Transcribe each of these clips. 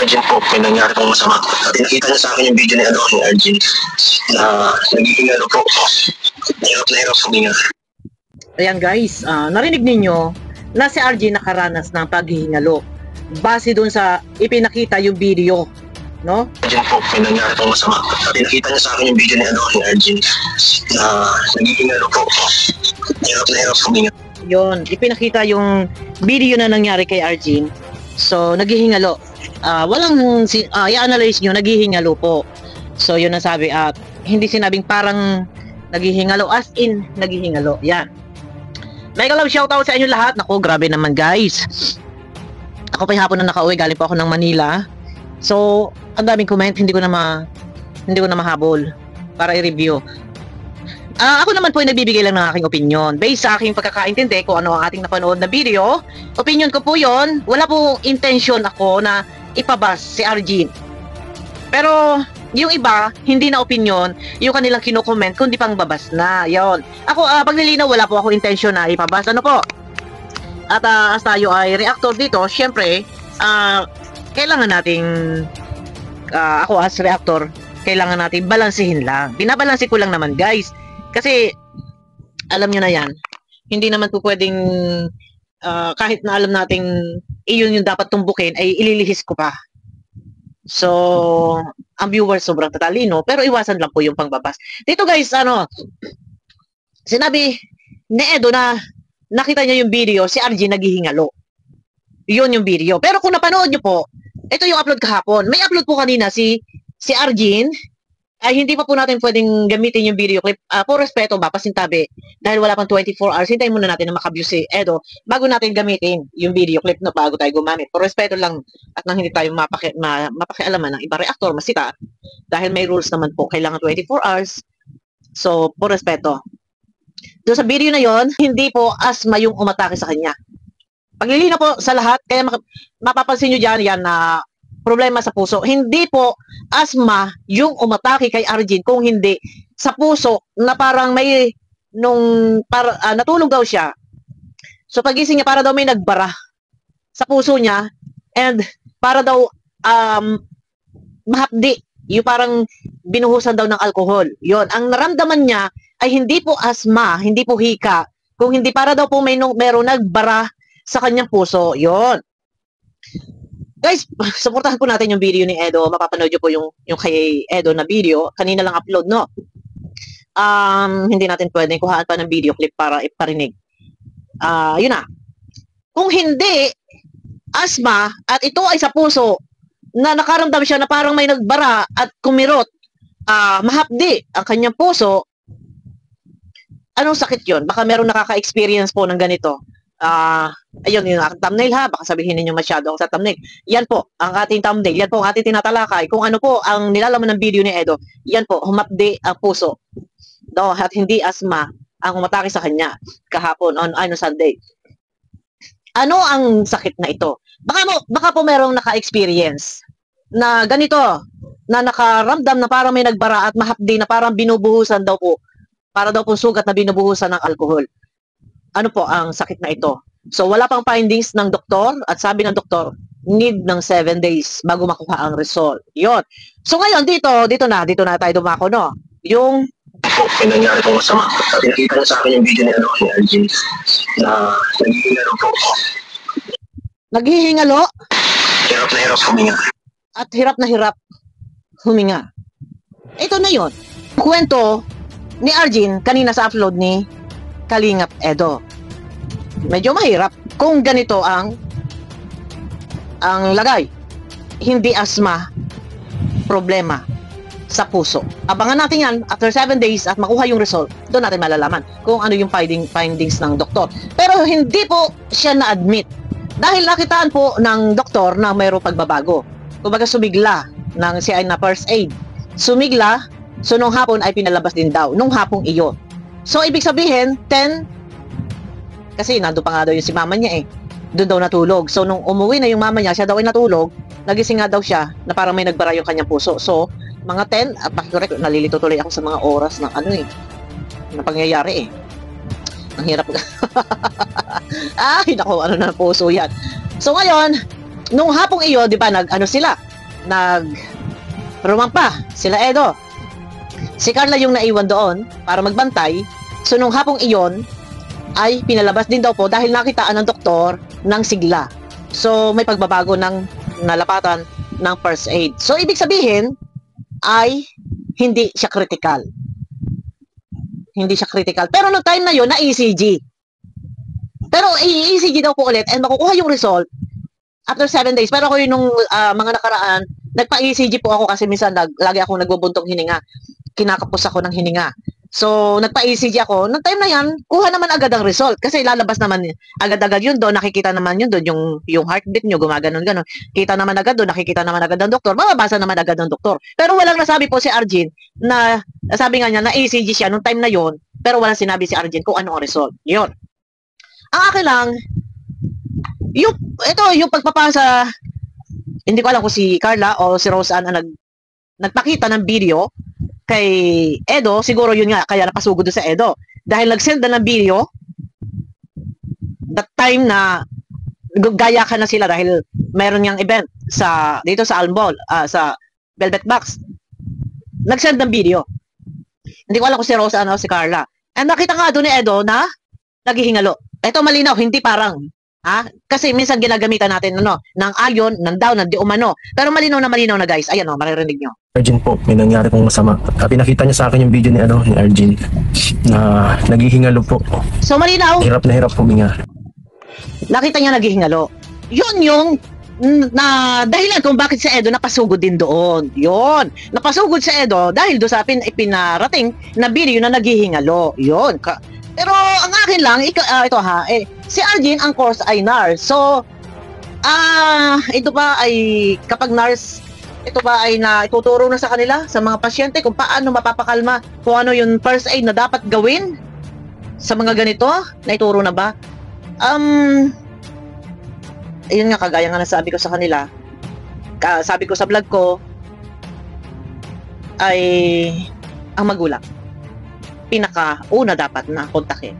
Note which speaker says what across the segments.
Speaker 1: Argin po, may nangyari pong masama. At nakita niya sa akin yung video ni Argin na nagiging po. Hirap na hirap huminga.
Speaker 2: Ayan guys, narinig ninyo na si Argin nakaranas ng paghihingalo base dun sa ipinakita yung video, no?
Speaker 1: Argin po, may nangyari pong masama. At nakita niya sa akin yung video ni Argin na nagiging po. Hirap na hirap huminga.
Speaker 2: Yun, ipinakita yung video na nangyari kay Argin. So, naghihingalo. Walang, i-analyze nyo, naghihingalo po. So, yun ang sabi. At hindi sinabing parang naghihingalo, as in, naghihingalo. Yan. Mega love shoutout sa inyo lahat. Naku, grabe naman guys. Ako pa yung hapon na nakauwi. Galing po ako ng Manila. So, ang daming comment. Hindi ko na mahabol para i-review. Ako naman po ay nagbibigay lang ng aking opinion based sa aking pagkakaintindi kung ano ang ating napanood na video. Opinion ko po yon. Wala po intention ako na ipabas si Argin. Pero yung iba, hindi na opinion, yung kanilang kino-comment kundi pang babas na. Yon. Ako, paglilinaw, wala po ako intention na ipabas. Ano po? At as tayo ay reactor dito, syempre, kailangan nating, ako as reactor, kailangan natin balansehin lang. Binabalanse ko lang naman guys. Kasi, alam nyo na yan, hindi naman po pwedeng, kahit na alam nating iyon yung dapat tumbukin, ay ililihis ko pa. So, ang viewers sobrang tatalino, pero iwasan lang po yung pangbabas. Dito guys, sinabi ni Edo na nakita niya yung video, si Argin naghihingalo. Yun yung video. Pero kung napanood nyo po, ito yung upload kahapon. May upload po kanina si Argin, ay hindi pa po natin pwedeng gamitin yung video clip. Po respeto ba, pasintabi, dahil wala pang 24 hours, hintayin muna natin na makabuse si Edo bago natin gamitin yung video clip na bago tayo gumamit. Po respeto lang at nang hindi tayo mapakialaman ng iba reactor, masita, dahil may rules naman po, kailangan 24 hours. So, po respeto. Doon sa video na yon, hindi po asma yung umatake sa kanya. Paglilinaw po sa lahat, kaya mapapansin nyo dyan yan na problema sa puso. Hindi po asma yung umatake kay Argin, kung hindi sa puso na parang may natulog daw siya. So pagising niya, para daw may nagbara sa puso niya and para daw mahapdi, yung parang binuhusan daw ng alcohol. Yon, ang naramdaman niya ay hindi po asma, hindi po hika, kung hindi para daw po meron nagbara sa kanyang puso. Yon. Guys, supportahan po natin yung video ni Edo. Mapapanood nyo po yung kay Edo na video. Kanina lang upload, no? Hindi natin pwedeng kuhaan pa ng video clip para iparinig. Yun na. Kung hindi, asma, at ito ay sa puso, na nakaramdam siya na parang may nagbara at kumirot, mahapdi ang kanyang puso, anong sakit yun? Baka meron nakaka-experience po ng ganito. Ayun yung aking thumbnail ha, baka sabihin ninyo masyado ako sa thumbnail. Yan po ang ating thumbnail, yan po ang ating tinatalakay. Kung ano po ang nilalaman ng video ni Edo, yan po, humapdi ang puso. At hindi asma ang umatake sa kanya kahapon on Sunday. Ano ang sakit na ito? Baka po merong naka-experience na ganito, na nakaramdam na parang may nagbara at mahapdi na parang binubuhusan daw po, para daw po sugat na binubuhusan ng alcohol. Ano po ang sakit na ito? So, wala pang findings ng doktor at sabi ng doktor, need ng 7 days bago makuha ang result. Yon. So, ngayon, dito na tayo dumako, no? Yung
Speaker 1: may nangyari pong masama. At nakita niya sa akin yung video ni Argin na naghihingalo po.
Speaker 2: Naghihingalo?
Speaker 1: Hirap na hirap huminga.
Speaker 2: At hirap na hirap huminga. Ito na yon. Kwento ni Argin kanina sa upload ni Kalingap Edo. Medyo mahirap kung ganito ang lagay. Hindi asma, problema sa puso. Abangan natin yan after 7 days at makuha yung result. Doon natin malalaman kung ano yung findings ng doktor. Pero hindi po siya na-admit dahil nakitaan po ng doktor na mayroong pagbabago. Kumbaga sumigla ng siya na first aid. Sumigla, so nung hapon ay pinalabas din daw. Nung hapong iyon. So, ibig sabihin, 10, kasi nandun pa nga daw yung si mama niya doon daw natulog. So, nung umuwi na yung mama niya, siya daw ay natulog, nagising nga daw siya na parang may nagbara yung kanyang puso. So, mga 10, pakikorek, nalilito tuloy ako sa mga oras ng na pangyayari Ang hirap. Ay, naku, ano na puso yan. So, ngayon, nung hapong iyo, di ba, sila? rumampa sila Edo. Si Carla yung naiwan doon para magbantay. So nung hapong iyon ay pinalabas din daw po dahil nakitaan ng doktor ng sigla. So may pagbabago ng nalapatan ng first aid. So ibig sabihin ay hindi siya critical. Hindi siya critical. Pero no time na yon na ECG. Pero ECG daw po ulit and makukuha yung result after 7 days. Pero ako yung nung mga nakaraan, nagpa-ECG po ako kasi minsan lagi ako nagbubuntong hininga. Kinakapos ako ng hininga. So, nagpa-ECG ako. Nung time na yan, kuha naman agad ang result. Kasi lalabas naman agad-agad yun doon. Nakikita naman yun doon. Yung heartbeat nyo, gumaganon-ganon. Kita naman agad doon. Nakikita naman agad ng doktor. Mababasa naman agad ng doktor. Pero walang nasabi po si Arjun na, sabi nga niya, na ECG siya nung time na yon. Pero walang sinabi si Arjun kung ano ang result. Yun. Ang akin lang, yung pagpapasa, hindi ko alam kung si Carla o si Roseanne ang nagpakita ng video kay Edo, siguro yun nga, kaya napasugod doon sa Edo. Dahil nag-send na ng video, that time na gaya ka na sila dahil mayroon niyang event dito sa Almol, sa Velvet Box. Nag-send ng video. Hindi ko alam kung si Roseanne o si Carla. And nakita nga doon ni Edo na naghihingalo. Ito malinaw, hindi parang. Kasi minsan ginagamitan natin ng ayon, ng down, ng di umano. Pero malinaw na guys. Ayan maririnig nyo.
Speaker 3: Arjun po, may nangyari pong masama. Pinakita niya sa akin yung video ni Arjun na naghihingalo po.
Speaker 2: So malinaw.
Speaker 3: Hirap na hirap huminga.
Speaker 2: Nakita niya naghihingalo. Yun yung dahilan kung bakit si Edo napasugod din doon. Yun. Napasugod si Edo dahil doon sa pinarating na video na naghihingalo. Yun. Pero ang akin lang, si Arjun ang course ay nurse. So, ito ba ay kapag nurse, ito ba ay ituturo na sa kanila, sa mga pasyente kung paano mapapakalma, kung ano yung first aid na dapat gawin sa mga ganito? Naituro na ba? Ayun nga, kagaya nga nasabi ko sa kanila, sabi ko sa vlog ko, ay ang magulang pinakauna dapat na kontakin,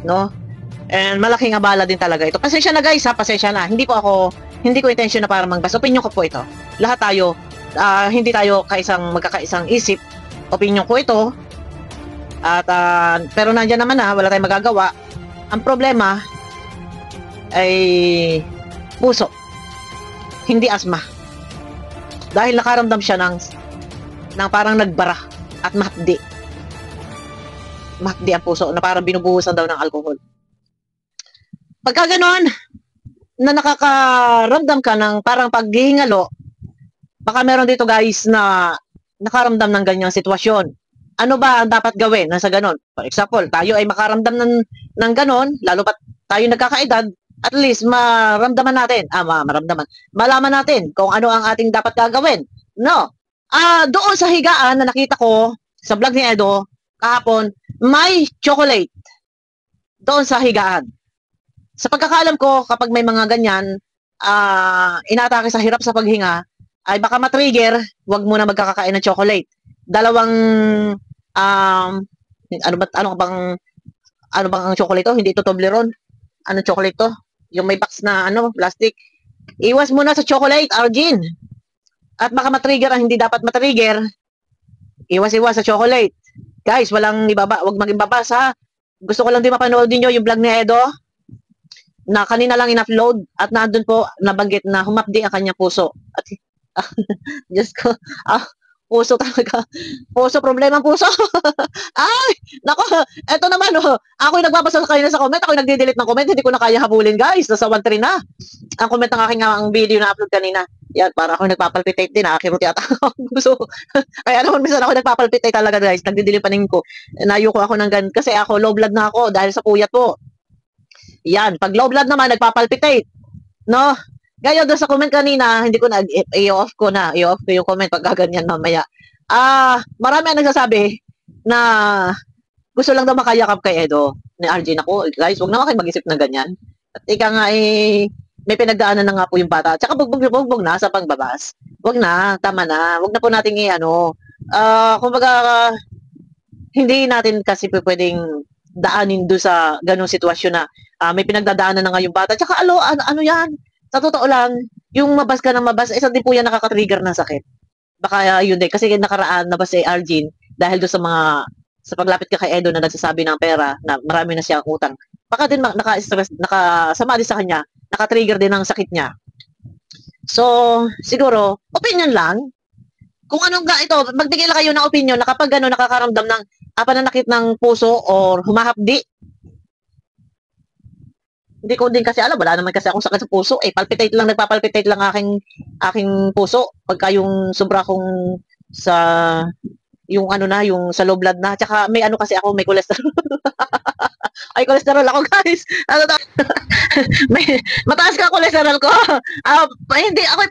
Speaker 2: no? And malaking abala din talaga ito. Pasensya na guys, pasensya na. Hindi ko intention na para mangbas. Opinion ko po ito. Lahat tayo, hindi tayo magkakaisang isip. Opinion ko ito. At pero nandiyan naman wala tayong magagawa. Ang problema ay puso. Hindi asma. Dahil nakaramdam siya ng parang nagbara at mahapdi. Mahapdi ang puso na parang binubuhusan daw ng alcohol. Pagka ganon, na nakakaramdam ka ng parang paghihingalo, baka meron dito guys na nakaramdam ng ganyang sitwasyon. Ano ba ang dapat gawin na sa ganon? For example, tayo ay makaramdam ng ganon, lalo pa tayo nagkakaedad, at least malaman natin kung ano ang ating dapat gagawin. No? Doon sa higaan na nakita ko sa vlog ni Edo kahapon, may chocolate doon sa higaan. Sa pagkakaalam ko, kapag may mga ganyan, inaatake sa hirap sa paghinga, ay baka matrigger, wag muna magkakakain ng chocolate. Dalawang, ano bang ang chocolate to? Hindi ito Toblerone. Ano chocolate to? Yung may box na, plastic. Iwas muna sa chocolate, Arjun. At baka matrigger ang hindi dapat matrigger. Iwas sa chocolate. Guys, wag mag-ibabasa. Gusto ko lang din mapanood niyo yung vlog ni Edo na kanina lang in-upload at nandun po nabanggit na humapdi ang kanyang puso. At Diyos ko, puso talaga. Problema puso. Ay, nako, eto naman, ako yung nagbabasa sa kanina sa comment, ako yung nagde-delete ng comment, hindi ko na kaya habulin guys, nasa 1-3 na. Ang comment ng aking ang video na upload kanina. Yan, para ako nagpapalpitate din, kirot yata ako. So, kaya naman minsan ako nagpapalpitate talaga guys, nagdidilim paning ko. Nayuko ako ng ganun, kasi ako low blood na ako dahil sa puyat po. Yan, pag low blood naman, nagpapalpitate. No? Ngayon, doon sa comment kanina, hindi ko na, i-off ko yung comment pag gaganyan mamaya. Marami ang nagsasabi na gusto lang daw makayakap kay Edo, ni Arjun. Ako, guys, huwag naman kayo mag-isip ng ganyan. At ika nga, may pinagdaanan na nga po yung bata. Tsaka bugbog na sa pangbabas. Huwag na, tama na. Huwag na po natin kumbaga, hindi natin kasi pwedeng daanin doon sa ganung sitwasyon na may pinagdadaanan na nga yung bata. Tsaka ano yan? sa totoo lang, yung mabas ka ng mabas, isa din po yan nakaka-trigger ng sakit. Baka yun din, kasi nakaraan nabas si Arjin dahil doon sa paglapit ka kay Edo na nagsasabi ng pera na marami na siyang utang. Baka din naka-stress, nakasama din sa kanya, naka-trigger din ng sakit niya. So, siguro, opinion lang. Kung anong ito, magbigay lang kayo ng opinion na kapag nakakaramdam ng pananakit ng puso or humahapdi. Hindi ko din kasi alam, wala naman kasi akong sakit sa puso. Palpitate lang, nagpapalpitate lang aking puso. Pagka yung sobra kong yung sa low blood na. Tsaka may kasi ako, may cholesterol. Ay, cholesterol ako, guys. Mataas ka cholesterol ko. Hindi, ako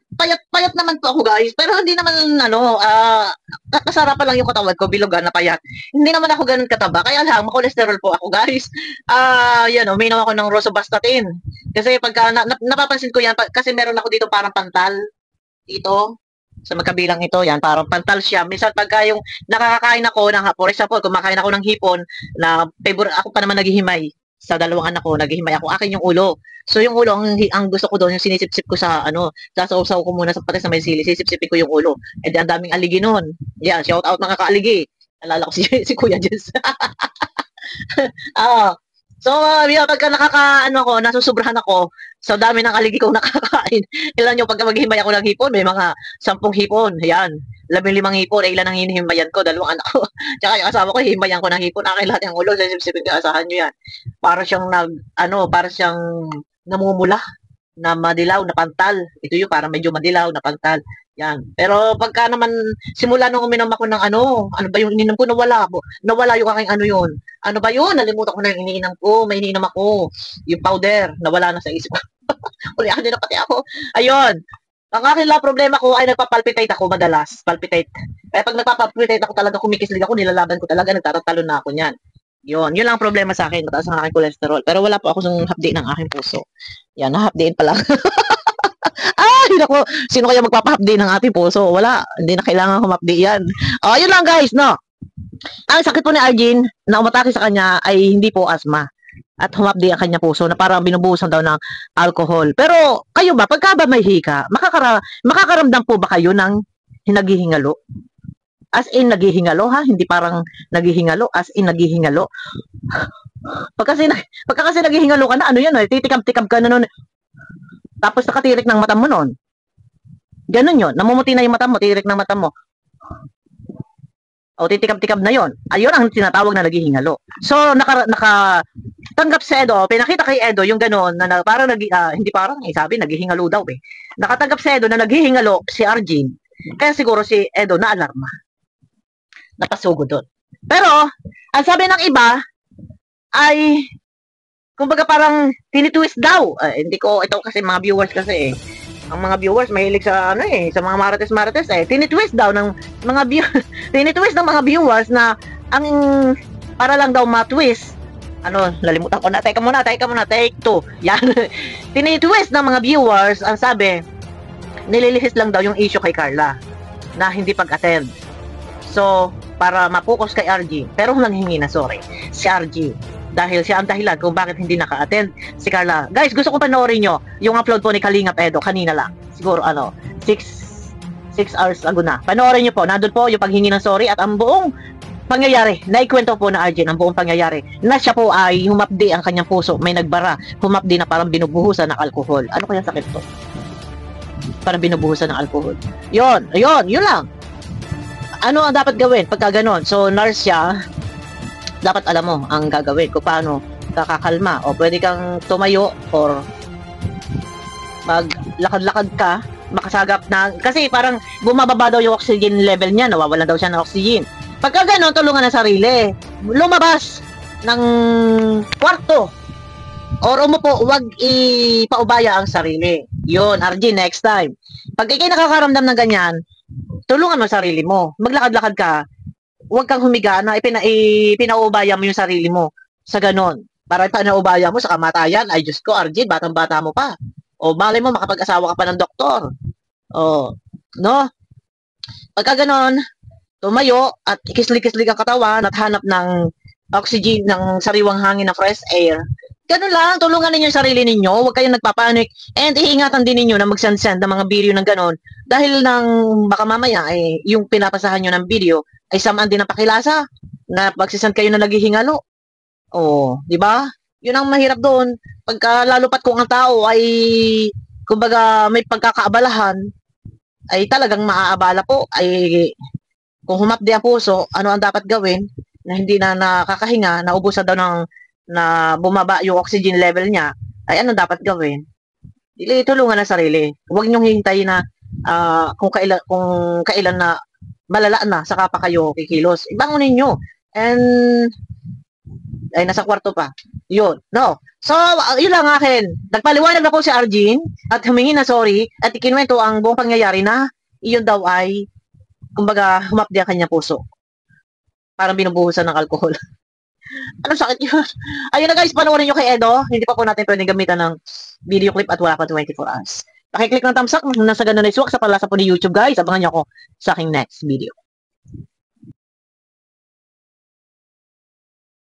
Speaker 2: payat naman po ako, guys. Pero hindi naman, kasarapan lang yung katawan ko, bilogan na payat. Hindi naman ako ganun kataba. Kaya lang, cholesterol po ako, guys. Uminom ako ng rosuvastatin. Kasi pagka, napapansin ko yan, kasi meron ako dito parang pantal. Dito. Sa magkabilang ito, yan, parang pantal siya. Minsan pagka yung nakakakain ako ng hapon, for example, kumakain ako ng hipon, na favorite ako pa naman naghihimay sa dalawang anak ko, naghihimay ako, akin yung ulo. So yung ulo, ang gusto ko doon, yung sinisip-sip ko sasawsaw ko muna sa patis na may sili, sisip-sipin ko yung ulo. Ang daming aligi nun. Yan, shout out mga kaaligi. Alala ko si Kuya Jens. So, pagka nasusobrahan ako, sa dami ng aligi kong nakakain, ilan yung pagka maghihimay ako ng hipon, may mga 10 hipon, yan, 15 hipon, ilan ang hinihimayan ko, 2 anak ko, tsaka yung asawa ko, himayan ko ng hipon, akin lahat yung ulo, sisipsipin ko, asahan nyo yan, para siyang namumula, na madilaw, na pantal, ito yung para medyo madilaw, na pantal, yan. Pero pagka naman, simula nung uminom ako ng ano ba yung ininom ko, nawala yung aking yun. Ano ba yun? Nalimutan ko na yung iniinom ko, may iniinom ako, yung powder, nawala na sa isip ko. Uliakan din na pati ako. Ayun. Ang aking problema ko ay nagpapalpitate ako madalas. Palpitate. Kaya pag nagpapalpitate ako talaga, kumikislig ako, nilalaban ko talaga, nagtatalon na ako niyan. Yun lang ang problema sa akin, mataas ang aking cholesterol. Pero wala po ako ng hapdi ng aking puso. Yan, nahapdiin pa lang. Ay, naku, sino kaya magpapahapdi ng ating puso? Wala, hindi na kailangan humapdi yan. Yun lang guys, no? Ang sakit po ni Arjin na umatake sa kanya ay hindi po asma. At humapdi ang kanya puso na parang binubuhusan daw ng alcohol. Pero kayo ba, pagka ba may hika, makakaramdam po ba kayo ng naghihingalo? As in naghihingalo ha, hindi parang naghihingalo, as in naghihingalo. Pagka kasi naghihingalo ka na, titikab-tikab ka na nun. Tapos nakatirik ng mata mo nun. Ganun yun. Namumuti na yung mata mo, tirik ng mata mo. O titikab-tikab na yun. Ayun ang tinatawag na naghihingalo. So, nakatanggap si Edo, pinakita kay Edo yung ganun, na parang, sabi, naghihingalo daw eh. Nakatanggap si Edo na naghihingalo si Arjin. Kaya siguro si Edo na-alarma. Napasugo doon. Pero, ang sabi ng iba, ay kumbaga parang tinitwist daw. Hindi ko, ito kasi mga viewers kasi eh. Ang mga viewers mahilig sa sa mga marites eh. Tinitwist daw ng mga tinitwist ng mga viewers na ang para lang daw ma-twist. Nalimutan ko na. Teka muna, take 2. Yan. Tinitwist ng mga viewers, ang sabi, nililihis lang daw yung issue kay Carla na hindi pag-attend. So, para ma-focus kay RG, pero nanghingi na sorry si RG. Dahil siya ang dahilan kung bakit hindi naka-attend si Carla. Guys, gusto ko panoorin nyo yung upload po ni Kalingap Edo kanina lang. Siguro 6 hours ago na. Panoorin nyo po. Nandun po yung paghingi ng sorry at ang buong pangyayari. Naikwento po na Arjen ang buong pangyayari. Na siya po ay humapdi ang kanyang puso. May nagbara. Humapdi na parang binubuhusan ng alcohol. Ano kaya sakit to? Parang binubuhusan ng alcohol. Yun lang. Ano ang dapat gawin pagka ganon? So, nurse siya. Dapat alam mo ang gagawin kung paano kakakalma. O pwede kang tumayo or maglakad-lakad ka, makasagap na, kasi parang bumababa daw yung oxygen level niya, nawawalan daw siya ng oxygen. Pagka gano'n, tulungan ng sarili. Lumabas ng kwarto or umupo, huwag ipaubaya ang sarili. Yun, RG, next time. Pag ikay nakakaramdam ng ganyan, tulungan mo sarili mo. Maglakad-lakad ka. Huwag kang humiga na ipinaubaya mo yung sarili mo sa ganon. Para ipinaubaya mo sa kamatayan. Ay, Diyos ko, RJ, batang-bata mo pa. O, malay mo, makapag-asawa ka pa ng doktor. O, no? Pagka ganon, tumayo at ikislig-kislig ang katawan at hanap ng oxygen, ng sariwang hangin na fresh air. Ganun lang, tulungan ninyo yung sarili ninyo, huwag kayong nagpapanik, and iingatan din ninyo na mag-send ng mga video ng ganun, dahil nang baka mamaya, yung pinapasahan nyo ng video, ay samaan din ang pakilasa, na magsisend kayo na naghihingalo. Oh, di ba? Yun ang mahirap doon, pagka lalo pat kung ang tao ay, kumbaga, may pagkakaabalahan, ay talagang maaabala po, ay kung humapdi ang puso, ano ang dapat gawin, na hindi na nakakahinga, naubusan daw ng na bumaba yung oxygen level niya, ay ano dapat gawin? Tulungan ang sarili. Huwag niyong hintayin na kung kailan na malala na, saka pa kayo kikilos. Ibangunin niyo. And, ay nasa kwarto pa. Yun. No. So, yun lang akin. Nagpaliwanag na po si Arjin at humingi na sorry at ikinuwento ang buong pangyayari na iyon daw ay kumbaga humapdi ang kanya puso. Parang binubuhusan ng alcohol. Ano sakit yun? Ayun na guys, panoorin nyo kay Edo. Hindi pa po natin pwedeng gamitan ng video clip at wala pa 24 hours. Pakiclick ng thumbs up. Nasa ganun ay suwak sa palasa po ni YouTube guys. Abangan nyo ako sa aking next video.